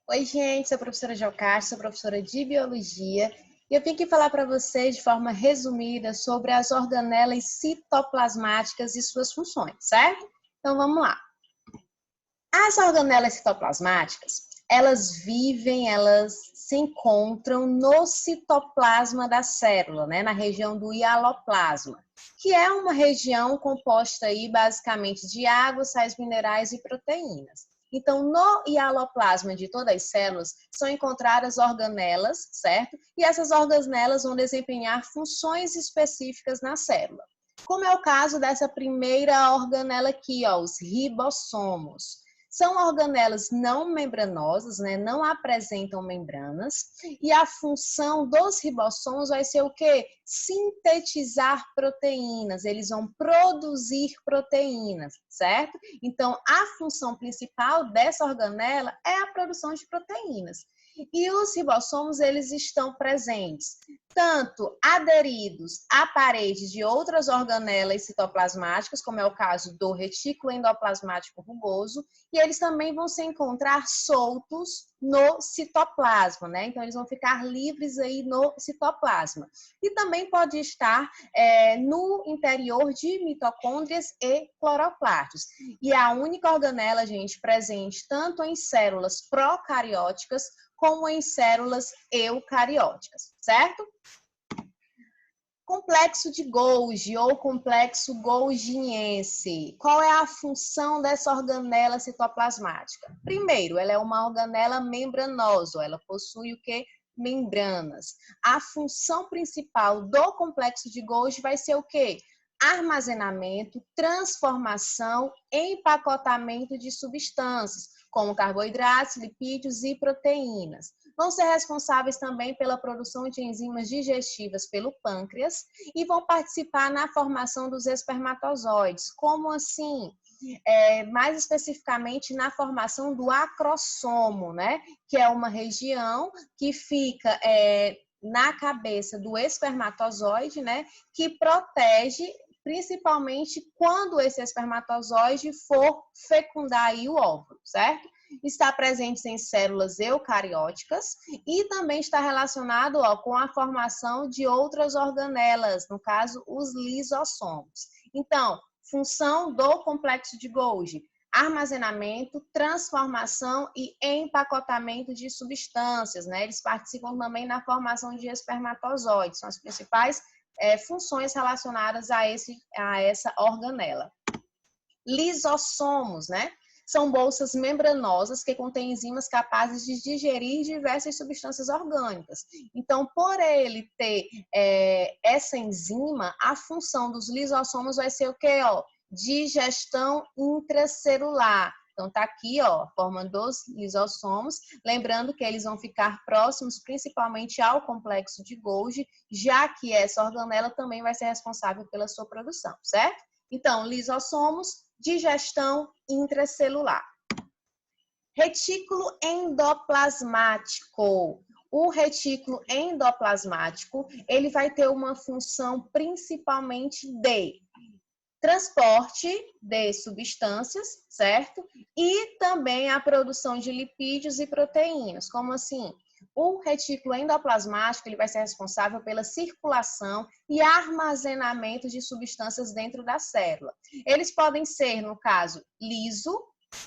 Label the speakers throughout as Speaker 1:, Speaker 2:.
Speaker 1: Oi, gente, sou a professora Jocasta, sou professora de Biologia e eu tenho que falar para vocês de forma resumida sobre as organelas citoplasmáticas e suas funções, certo? Então vamos lá. As organelas citoplasmáticas, elas se encontram no citoplasma da célula, né, na região do hialoplasma, que é uma região composta aí basicamente de água, sais minerais e proteínas. Então, no hialoplasma de todas as células são encontradas organelas, certo? E essas organelas vão desempenhar funções específicas na célula. Como é o caso dessa primeira organela aqui, ó, os ribossomos. São organelas não membranosas, né? Não apresentam membranas, e a função dos ribossomos vai ser o quê? Sintetizar proteínas, eles vão produzir proteínas, certo? Então, a função principal dessa organela é a produção de proteínas. E os ribossomos, eles estão presentes tanto aderidos à parede de outras organelas citoplasmáticas, como é o caso do retículo endoplasmático rugoso, e eles também vão se encontrar soltos no citoplasma, né? Então, eles vão ficar livres aí no citoplasma. E também pode estar no interior de mitocôndrias e cloroplastos. E a única organela, gente, presente tanto em células procarióticas como em células eucarióticas, certo? Complexo de Golgi ou complexo golgiense. Qual é a função dessa organela citoplasmática? Primeiro, ela é uma organela membranosa, ela possui o que? Membranas. A função principal do complexo de Golgi vai ser o quê? Armazenamento, transformação, empacotamento de substâncias, como carboidratos, lipídios e proteínas. Vão ser responsáveis também pela produção de enzimas digestivas pelo pâncreas e vão participar na formação dos espermatozoides. Como assim? Mais especificamente na formação do acrossomo, né? Que é uma região que fica na cabeça do espermatozoide, né? Que protege principalmente quando esse espermatozoide for fecundar aí o óvulo, certo? Está presente em células eucarióticas e também está relacionado com a formação de outras organelas, no caso, os lisossomos. Então, função do complexo de Golgi: armazenamento, transformação e empacotamento de substâncias, né? Eles participam também na formação de espermatozoides, são as principais funções relacionadas a essa organela. Lisossomos, né? São bolsas membranosas que contêm enzimas capazes de digerir diversas substâncias orgânicas. Então, por ele ter essa enzima, a função dos lisossomos vai ser o quê? Digestão intracelular. Então, tá aqui, a forma dos lisossomos. Lembrando que eles vão ficar próximos principalmente ao complexo de Golgi, já que essa organela também vai ser responsável pela sua produção, certo? Então, lisossomos, digestão intracelular. Retículo endoplasmático. O retículo endoplasmático, ele vai ter uma função principalmente de transporte de substâncias, certo? E também a produção de lipídios e proteínas. Como assim? O retículo endoplasmático, ele vai ser responsável pela circulação e armazenamento de substâncias dentro da célula. Eles podem ser, no caso, liso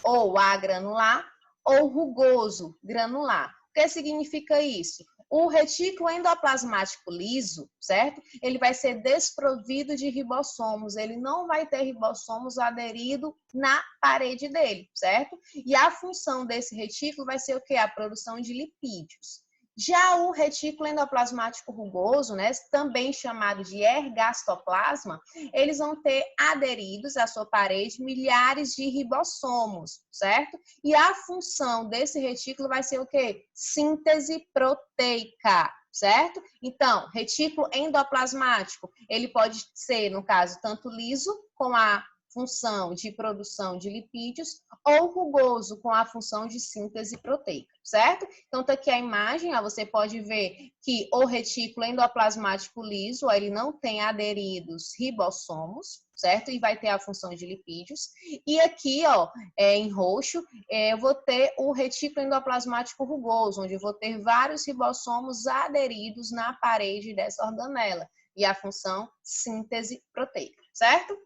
Speaker 1: ou agranular ou rugoso, granular. O que significa isso? O retículo endoplasmático liso, certo? Ele vai ser desprovido de ribossomos, ele não vai ter ribossomos aderido na parede dele, certo? E a função desse retículo vai ser o quê? A produção de lipídios. Já o retículo endoplasmático rugoso, né, também chamado de ergastoplasma, eles vão ter aderidos à sua parede milhares de ribossomos, certo? E a função desse retículo vai ser o quê? Síntese proteica, certo? Então, retículo endoplasmático, ele pode ser, no caso, tanto liso, com a função de produção de lipídios, ou rugoso, com a função de síntese proteica, certo? Então, tá aqui a imagem, ó, você pode ver que o retículo endoplasmático liso, ó, ele não tem aderidos ribossomos, certo? E vai ter a função de lipídios. E aqui, ó, em roxo, eu vou ter o retículo endoplasmático rugoso, onde eu vou ter vários ribossomos aderidos na parede dessa organela. E a função síntese proteica, certo?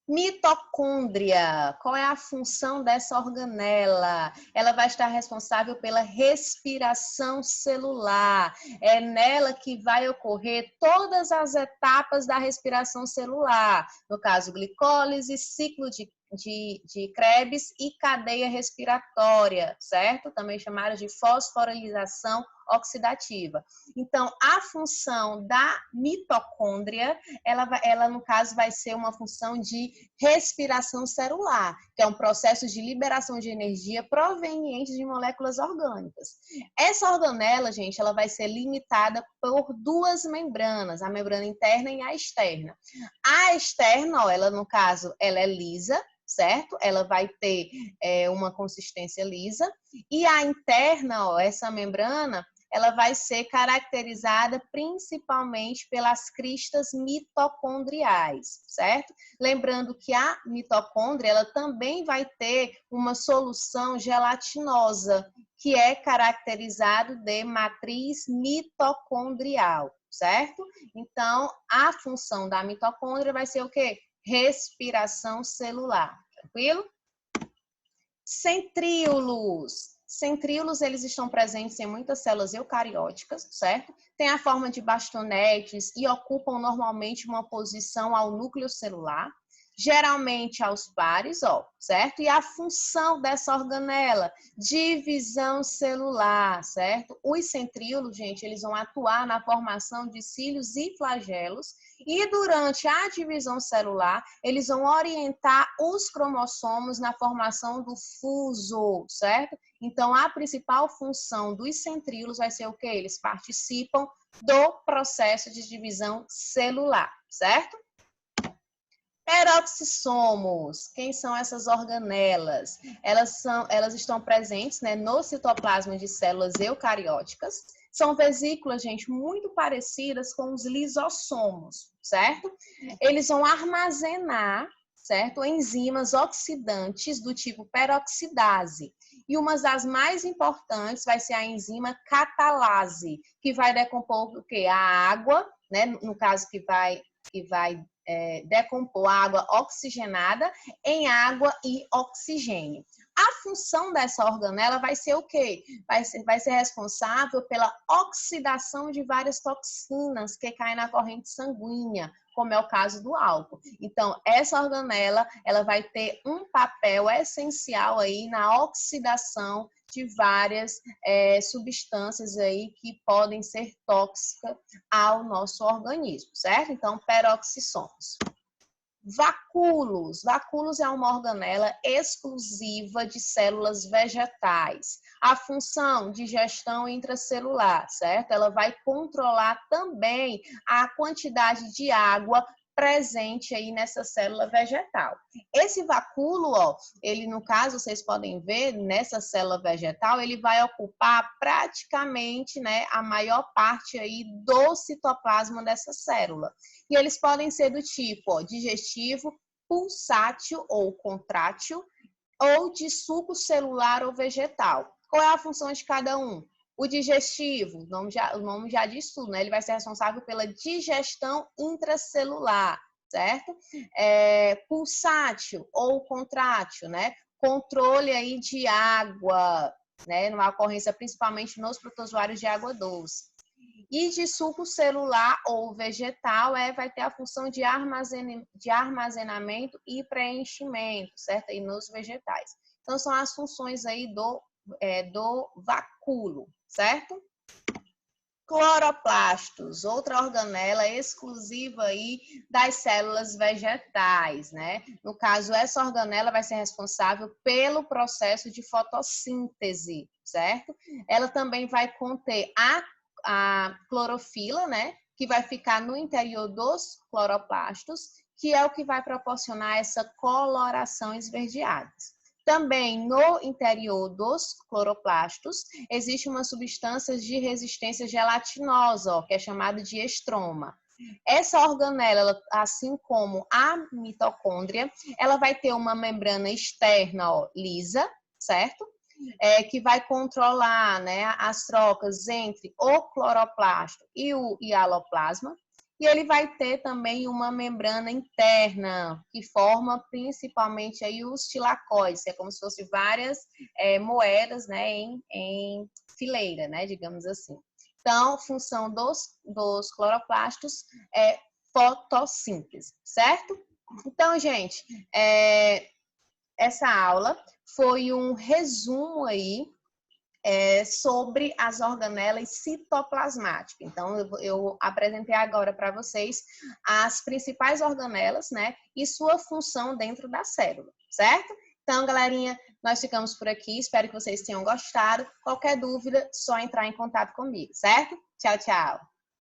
Speaker 1: Mitocôndria, qual é a função dessa organela? Ela vai estar responsável pela respiração celular. É nela que vai ocorrer todas as etapas da respiração celular. No caso, glicólise, ciclo de Krebs e cadeia respiratória, certo? Também chamada de fosforilização oxidativa. Então, a função da mitocôndria, ela no caso vai ser uma função de respiração celular, que é um processo de liberação de energia proveniente de moléculas orgânicas. Essa organela, gente, ela vai ser limitada por duas membranas, a membrana interna e a externa. A externa, ó, ela no caso, ela é lisa, certo? Ela vai ter uma consistência lisa. E a interna, ó, essa membrana, ela vai ser caracterizada principalmente pelas cristas mitocondriais, certo? Lembrando que a mitocôndria, ela também vai ter uma solução gelatinosa, que é caracterizado de matriz mitocondrial, certo? Então, a função da mitocôndria vai ser o quê? Respiração celular, tranquilo? Centríolos. Centríolos, eles estão presentes em muitas células eucarióticas, certo? Tem a forma de bastonetes e ocupam normalmente uma posição ao núcleo celular, geralmente aos pares, ó, certo? E a função dessa organela, divisão celular, certo? Os centríolos, gente, eles vão atuar na formação de cílios e flagelos e durante a divisão celular, eles vão orientar os cromossomos na formação do fuso, certo? Então, a principal função dos centríolos vai ser o quê? Eles participam do processo de divisão celular, certo? Peroxissomos, quem são essas organelas? Elas estão presentes, né, no citoplasma de células eucarióticas. São vesículas, gente, muito parecidas com os lisossomos, certo? Eles vão armazenar, certo, enzimas oxidantes do tipo peroxidase. E uma das mais importantes vai ser a enzima catalase, que vai decompor o quê? A água, né, no caso que vai decompor água oxigenada em água e oxigênio. A função dessa organela vai ser o quê? Vai ser responsável pela oxidação de várias toxinas que caem na corrente sanguínea, como é o caso do álcool. Então, essa organela, ela vai ter um papel essencial aí na oxidação de várias substâncias aí que podem ser tóxicas ao nosso organismo, certo? Então, peroxissomos. Vacúolos. Vacúolos é uma organela exclusiva de células vegetais. A função de digestão intracelular, certo? Ela vai controlar também a quantidade de água presente aí nessa célula vegetal. Esse vacúolo, ó, ele no caso, vocês podem ver, nessa célula vegetal, ele vai ocupar praticamente, né, a maior parte aí do citoplasma dessa célula. E eles podem ser do tipo, ó, digestivo, pulsátil ou contrátil, ou de suco celular ou vegetal. Qual é a função de cada um? O digestivo, o nome já diz tudo, né? Ele vai ser responsável pela digestão intracelular, certo? Pulsátil ou contrátil, né? Controle aí de água, né? Numa ocorrência principalmente nos protozoários de água doce. E de suco celular ou vegetal vai ter a função de armazenamento e preenchimento, certo? Aí nos vegetais. Então, são as funções aí do vacúolo, certo? Cloroplastos, outra organela exclusiva aí das células vegetais, né? No caso, essa organela vai ser responsável pelo processo de fotossíntese, certo? Ela também vai conter a clorofila, né? Que vai ficar no interior dos cloroplastos, que é o que vai proporcionar essa coloração esverdeada. Também no interior dos cloroplastos existe uma substância de resistência gelatinosa, ó, que é chamada de estroma. Essa organela, assim como a mitocôndria, ela vai ter uma membrana externa, ó, lisa, certo? Que vai controlar, né, as trocas entre o cloroplasto e o hialoplasma. E ele vai ter também uma membrana interna, que forma principalmente aí os tilacóides, que é como se fossem várias moedas, né, em fileira, né, digamos assim. Então, função dos cloroplastos é fotossíntese, certo? Então, gente, essa aula foi um resumo aí sobre as organelas citoplasmáticas. Então, eu apresentei agora para vocês as principais organelas, né, e sua função dentro da célula, certo? Então, galerinha, nós ficamos por aqui. Espero que vocês tenham gostado. Qualquer dúvida, só entrar em contato comigo, certo? Tchau, tchau!